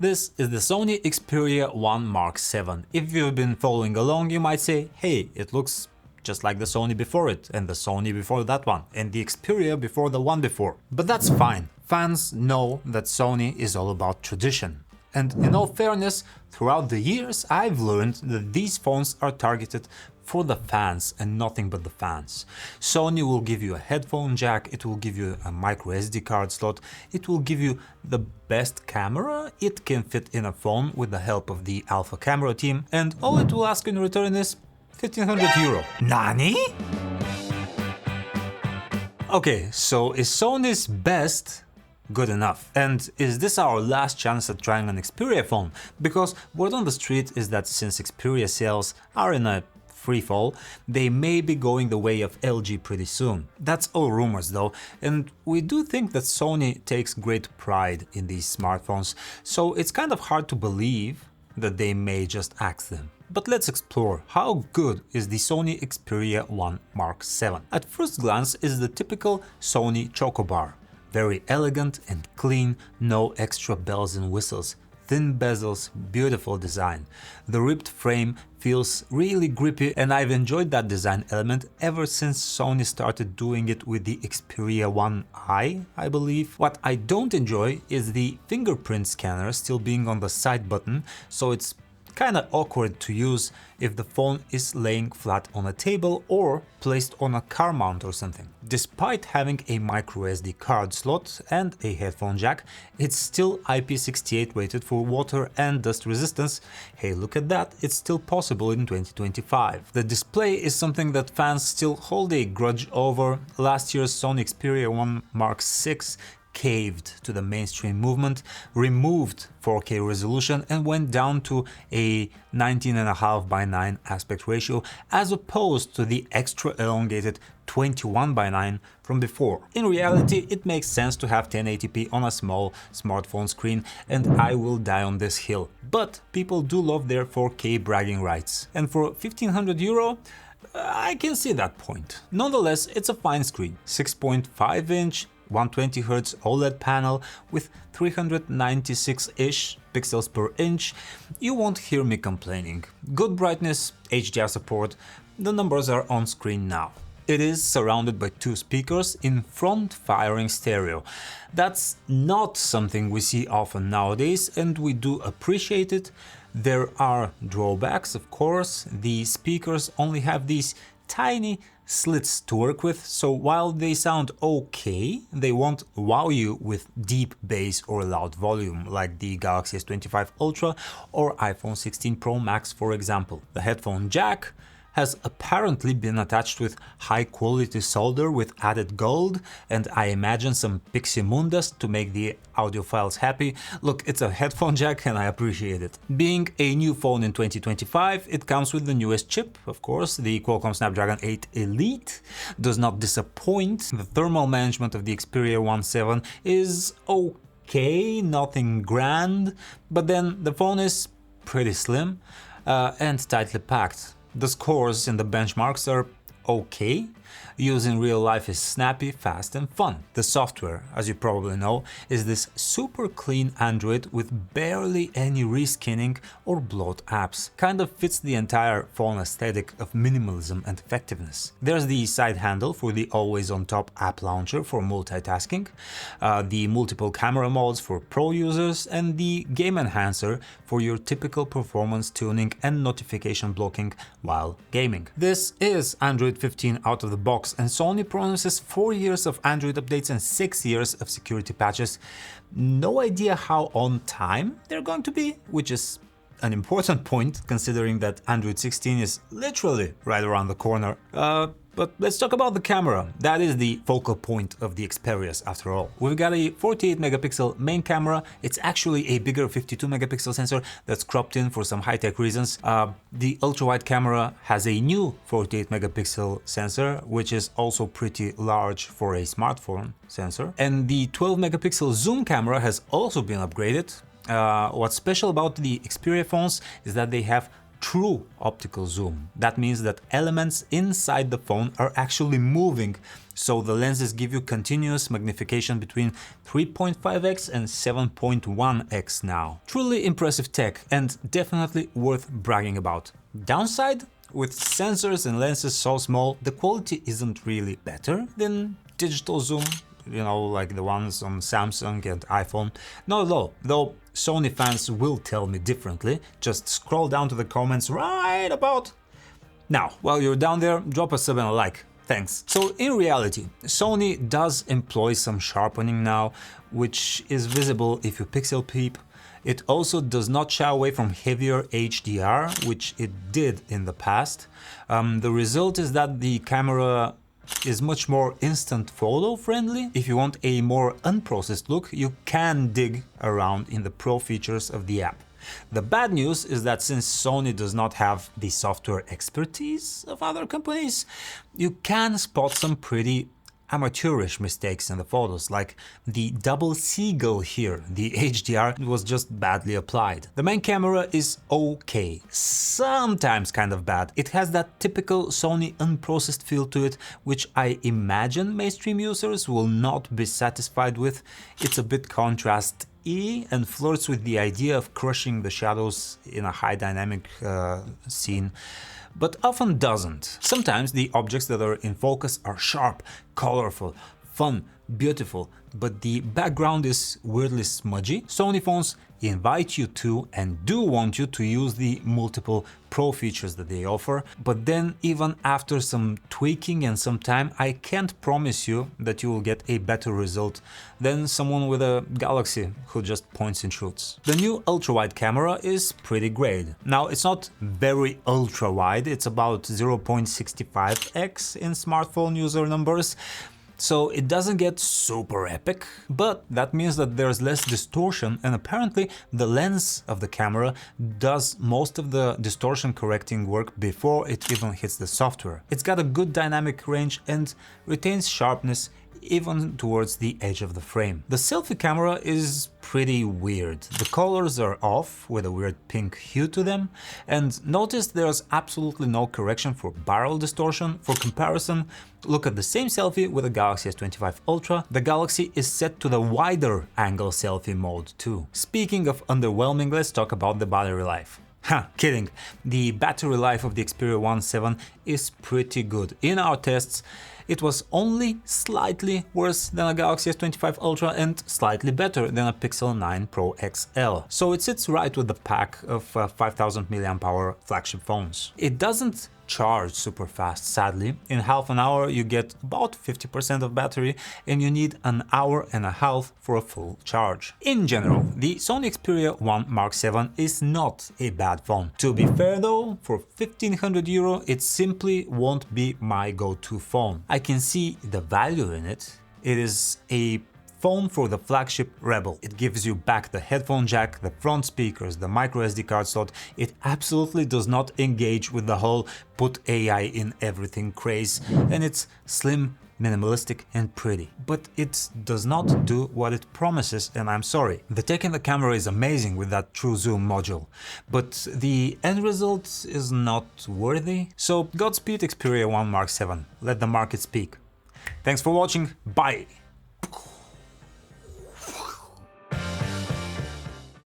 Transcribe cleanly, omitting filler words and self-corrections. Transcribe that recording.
This is the Sony Xperia 1 Mark 7. If you've been following along, you might say, hey, it looks just like the Sony before it, and the Sony before that one, and the Xperia before the one before. But that's fine. Fans know that Sony is all about tradition. And in all fairness, throughout the years, I've learned that these phones are targeted for the fans and nothing but the fans. Sony will give you a headphone jack, it will give you a micro SD card slot, it will give you the best camera it can fit in a phone with the help of the Alpha camera team, and all it will ask in return is 1500 euro. Nani? Okay, so is Sony's best good enough? And is this our last chance at trying an Xperia phone? Because word on the street is that since Xperia sales are in a free fall, they may be going the way of LG pretty soon. That's all rumors though, and we do think that Sony takes great pride in these smartphones, so it's kind of hard to believe that they may just axe them. But let's explore how good is the Sony Xperia 1 Mark 7. At first glance is the typical Sony Chocobar. Very elegant and clean, no extra bells and whistles. Thin bezels, beautiful design. The ripped frame feels really grippy, and I've enjoyed that design element ever since Sony started doing it with the Xperia 1i, I believe. What I don't enjoy is the fingerprint scanner still being on the side button, so it's kinda awkward to use if the phone is laying flat on a table or placed on a car mount or something. Despite having a micro SD card slot and a headphone jack, it's still IP68 rated for water and dust resistance. Hey, look at that, it's still possible in 2025. The display is something that fans still hold a grudge over. Last year's Sony Xperia 1 Mark 6 caved to the mainstream movement, removed 4K resolution and went down to a 19.5 by 9 aspect ratio as opposed to the extra elongated 21 by 9 from before. In reality, it makes sense to have 1080p on a small smartphone screen, and I will die on this hill. But people do love their 4K bragging rights. And for 1500 euro, I can see that point. Nonetheless, it's a fine screen. 6.5-inch 120Hz OLED panel with 396-ish pixels per inch. You won't hear me complaining. Good brightness, HDR support, the numbers are on screen now. It is surrounded by two speakers in front-firing stereo. That's not something we see often nowadays, and we do appreciate it. There are drawbacks, of course. The speakers only have these tiny slits to work with, so while they sound okay, they won't wow you with deep bass or loud volume like the Galaxy S25 Ultra or iPhone 16 Pro Max, for example. The headphone jack has apparently been attached with high quality solder with added gold, and I imagine some pixie mundas to make the audiophiles happy. Look, it's a headphone jack and I appreciate it. Being a new phone in 2025, it comes with the newest chip, of course, the Qualcomm Snapdragon 8 Elite. Does not disappoint. The thermal management of the Xperia 1 7 is okay, nothing grand, but then the phone is pretty slim and tightly packed. The scores in the benchmarks are okay. Use in real life is snappy, fast and fun. The software, as you probably know, is this super clean Android with barely any reskinning or bloat apps. Kind of fits the entire phone aesthetic of minimalism and effectiveness. There's the side handle for the always on top app launcher for multitasking, the multiple camera modes for pro users, and the game enhancer for your typical performance tuning and notification blocking while gaming. This is Android 15 out of the box, and Sony promises 4 years of Android updates and 6 years of security patches. No idea how on time they're going to be, which is an important point considering that Android 16 is literally right around the corner. But let's talk about the camera. That is the focal point of the Xperias after all. We've got a 48 megapixel main camera. It's actually a bigger 52 megapixel sensor that's cropped in for some high-tech reasons. The ultra-wide camera has a new 48 megapixel sensor, which is also pretty large for a smartphone sensor. And the 12 megapixel zoom camera has also been upgraded. What's special about the Xperia phones is that they have true optical zoom. That means that elements inside the phone are actually moving, so the lenses give you continuous magnification between 3.5x and 7.1x now. Truly impressive tech and definitely worth bragging about. Downside? With sensors and lenses so small, the quality isn't really better than digital zoom, you know, like the ones on Samsung and iPhone. Not at all, though Sony fans will tell me differently. Just scroll down to the comments right about now. While you're down there, drop a sub and a like. Thanks. So in reality, Sony does employ some sharpening now, which is visible if you pixel peep. It also does not shy away from heavier HDR, which it did in the past. The result is that the camera is much more instant photo friendly. If you want a more unprocessed look, you can dig around in the pro features of the app. The bad news is that since Sony does not have the software expertise of other companies, you can spot some pretty amateurish mistakes in the photos, like the double seagull here. The HDR was just badly applied. The main camera is okay, sometimes kind of bad. It has that typical Sony unprocessed feel to it, which I imagine mainstream users will not be satisfied with. It's a bit contrast-y and flirts with the idea of crushing the shadows in a high dynamic scene, but often doesn't. Sometimes the objects that are in focus are sharp, colorful, fun, beautiful, but the background is weirdly smudgy. Sony phones invite you to and do want you to use the multiple pro features that they offer, but then even after some tweaking and some time, I can't promise you that you will get a better result than someone with a Galaxy who just points and shoots. The new ultra-wide camera is pretty great. Now, it's not very ultra-wide, it's about 0.65x in smartphone user numbers, so it doesn't get super epic, but that means that there's less distortion, and apparently the lens of the camera does most of the distortion correcting work before it even hits the software. It's got a good dynamic range and retains sharpness even towards the edge of the frame. The selfie camera is pretty weird. The colors are off with a weird pink hue to them, and notice there's absolutely no correction for barrel distortion. For comparison, look at the same selfie with the Galaxy S25 Ultra. The Galaxy is set to the wider angle selfie mode too. Speaking of underwhelming, let's talk about the battery life. Ha, kidding. The battery life of the Xperia 1.7 is pretty good. In our tests, it was only slightly worse than a Galaxy S25 Ultra and slightly better than a Pixel 9 Pro XL. So it sits right with the pack of 5000 mAh flagship phones. It doesn't charge super fast, sadly. In half an hour you get about 50% of battery and you need an hour and a half for a full charge. In general, the Sony Xperia 1 Mark 7 is not a bad phone. To be fair though, for 1500 euro it simply won't be my go-to phone. I can see the value in it. It is a phone for the flagship Rebel. It gives you back the headphone jack, the front speakers, the micro SD card slot. It absolutely does not engage with the whole put AI in everything craze, and it's slim, minimalistic and pretty. But it does not do what it promises, and I'm sorry. The tech in the camera is amazing with that true zoom module, but the end result is not worthy. So Godspeed Xperia 1 Mark 7. Let the market speak. Thanks for watching. Bye!